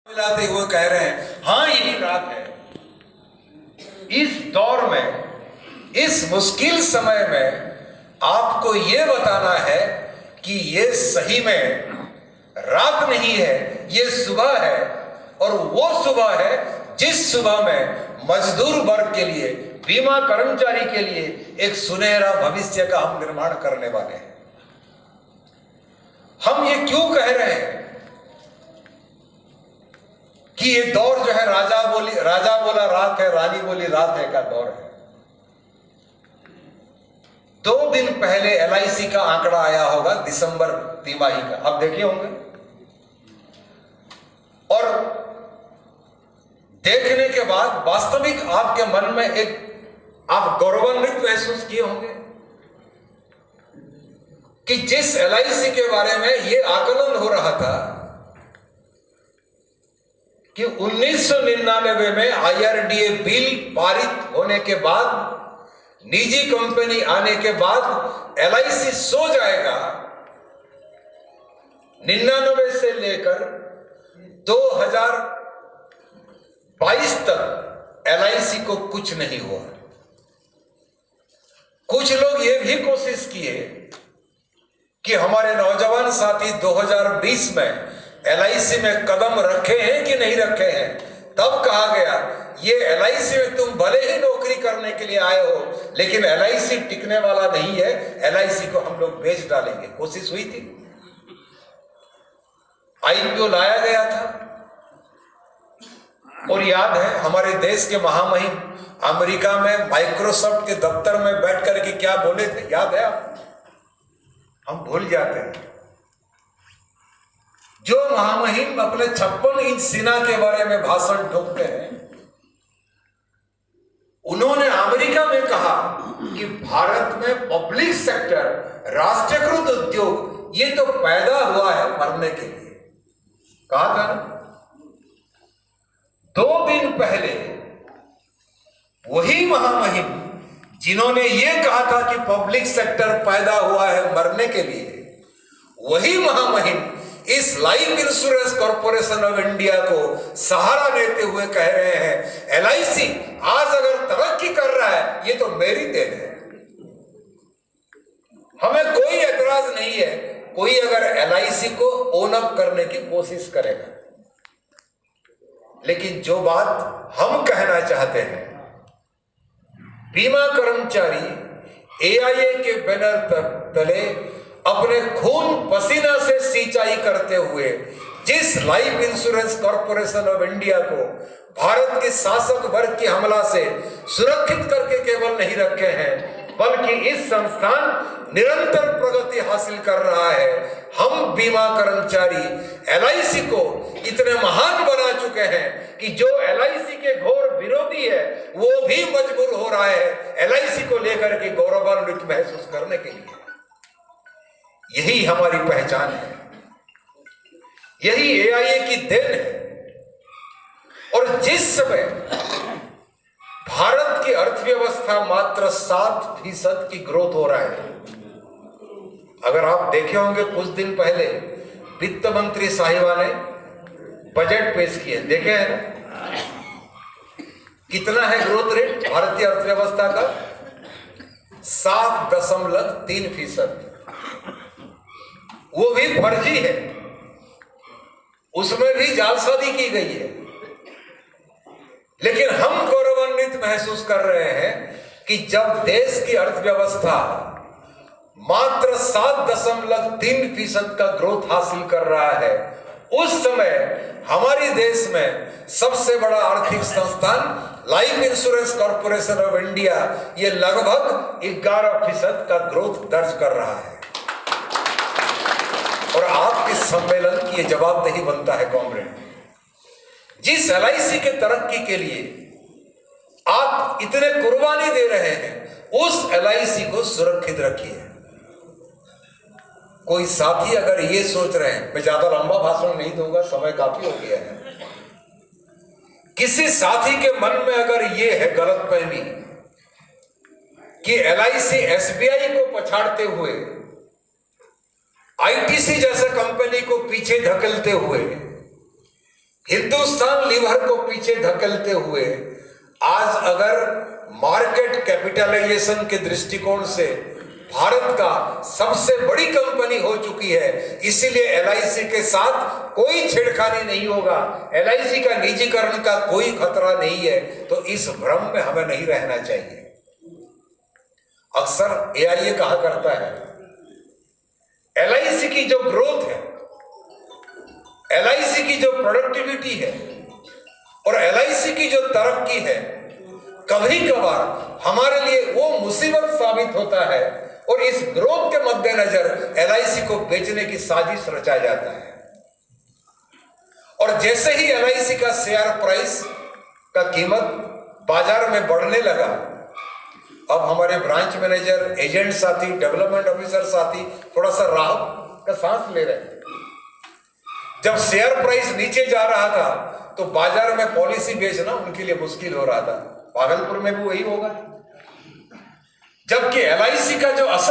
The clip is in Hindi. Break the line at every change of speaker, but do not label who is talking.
मिलाते हुए कह रहे हैं हाँ यही रात है। इस दौर में, इस मुश्किल समय में आपको ये बताना है कि ये सही में रात नहीं है, ये सुबह है। और वो सुबह है जिस सुबह में मजदूर वर्ग के लिए, बीमा कर्मचारी के लिए एक सुनहरा भविष्य का हम निर्माण करने वाले हैं। हम ये क्यों कह रहे हैं कि ये दौर जो है राजा बोला रात है, रानी बोली रात है का दौर है। 2 दिन पहले LIC का आंकड़ा आया होगा दिसंबर तिमाही का, आप देखे होंगे। और देखने के बाद वास्तविक आपके मन में एक आप गौरवान्वित महसूस किए होंगे कि जिस LIC के बारे में ये आकलन हो रहा था कि 1999 में IRDA बिल पारित होने के बाद, निजी कंपनी आने के बाद LIC सो जाएगा। 99 से लेकर 2022 तक LIC को कुछ नहीं हुआ। कुछ लोग ये भी कोशिश किए कि हमारे नौजवान साथी 2020 में LIC में कदम रखे हैं कि नहीं रखे हैं। तब कहा गया ये LIC में तुम भले ही नौकरी करने के लिए आए हो, लेकिन LIC टिकने वाला नहीं है, LIC को हम लोग बेच डालेंगे। कोशिश हुई थी, IPO लाया गया था। और याद है हमारे देश के महामहिम अमेरिका में माइक्रोसॉफ्ट के दफ्तर में बैठ करके क्या बोले थे, याद है आप? हम भूल जाते हैं। जो महामहिम अपने 56 इंच सीना के बारे में भाषण ठोकते हैं, उन्होंने अमेरिका में कहा कि भारत में पब्लिक सेक्टर, राष्ट्रीयकृत उद्योग, ये तो पैदा हुआ है मरने के लिए। कहा था ना। 2 दिन पहले वही महामहिम जिन्होंने ये कहा था कि पब्लिक सेक्टर पैदा हुआ है मरने के लिए, वही महामहिम इस life insurance corporation of India को सहारा देते हुए कह रहे हैं LIC आज अगर तरक्की कर रहा है ये तो मेरी देन है। हमें कोई एतराज नहीं है कोई अगर LIC को ओन अप करने की कोशिश करेगा, लेकिन जो बात हम कहना चाहते हैं, बीमा कर्मचारी AIA के बैनर तले अपने खून पसीना से सिंचाई करते हुए जिस life insurance corporation of India को भारत के शासक वर्ग के हमला से सुरक्षित करके केवल नहीं रखे हैं, बल्कि इस संस्थान निरंतर प्रगति हासिल कर रहा है। हम बीमा कर्मचारी LIC को इतने महान बना चुके हैं कि जो LIC के घोर विरोधी है वो भी मजबूर हो रहा है LIC को लेकर के गौरवान्वित महसूस करने के लिए। यही हमारी पहचान है, यही AIA की देन है। और जिस समय भारत की अर्थव्यवस्था मात्र 7% की ग्रोथ हो रहा है, अगर आप देखे होंगे कुछ दिन पहले वित्त मंत्री साहिबा ने बजट पेश किए, देखे हैं ना? कितना है ग्रोथ रेट भारतीय अर्थव्यवस्था का? 7.3%। वो भी फर्जी है, उसमें भी जालसाजी की गई है। लेकिन हम गौरवान्वित महसूस कर रहे हैं कि जब देश की अर्थव्यवस्था मात्र 7.3% का ग्रोथ हासिल कर रहा है, उस समय हमारे देश में सबसे बड़ा आर्थिक संस्थान life insurance corporation of India ये लगभग 11% का ग्रोथ दर्ज कर रहा है। और आपके सम्मेलन की ये जवाबदेही बनता है कॉमरेड, जिस LIC के तरक्की के लिए आप इतने कुर्बानी दे रहे हैं, उस LIC को सुरक्षित रखिए। कोई साथी अगर ये सोच रहे हैं, मैं ज्यादा लंबा भाषण नहीं दूंगा, समय काफी हो गया है। किसी साथी के मन में अगर ये है गलतफहमी कि LIC SBI को पछाड़ते हुए, ITC जैसे कंपनी को पीछे धकेलते हुए हिंदुस्तान लीवर को पीछे धकेलते हुए आज अगर मार्केट कैपिटलाइजेशन के दृष्टिकोण से भारत का सबसे बड़ी कंपनी हो चुकी है, इसीलिए एलआईसी के साथ कोई छेड़खानी नहीं होगा, एलआईसी का निजीकरण का कोई खतरा नहीं है, तो इस भ्रम में हमें नहीं रहना चाहिए। अक्सर एआईए कहा करता है एलआईसी की जो ग्रोथ है, एलआईसी की जो प्रोडक्टिविटी है और एलआईसी की जो तरक्की है, कभी कभार हमारे लिए वो मुसीबत साबित होता है और इस ग्रोथ के मद्देनजर एलआईसी को बेचने की साजिश रचा जाता है। और जैसे ही एलआईसी का शेयर प्राइस का कीमत बाजार में बढ़ने लगा, अब हमारे ब्रांच मैनेजर, एजेंट साथी, डेवलपमेंट ऑफिसर साथी थोड़ा सा राहत का सांस ले रहे थे। जब शेयर प्राइस नीचे जा रहा था तो बाजार में पॉलिसी बेचना उनके लिए मुश्किल हो रहा था। भागलपुर में भी वही होगा, जबकि एलआईसी का जो असल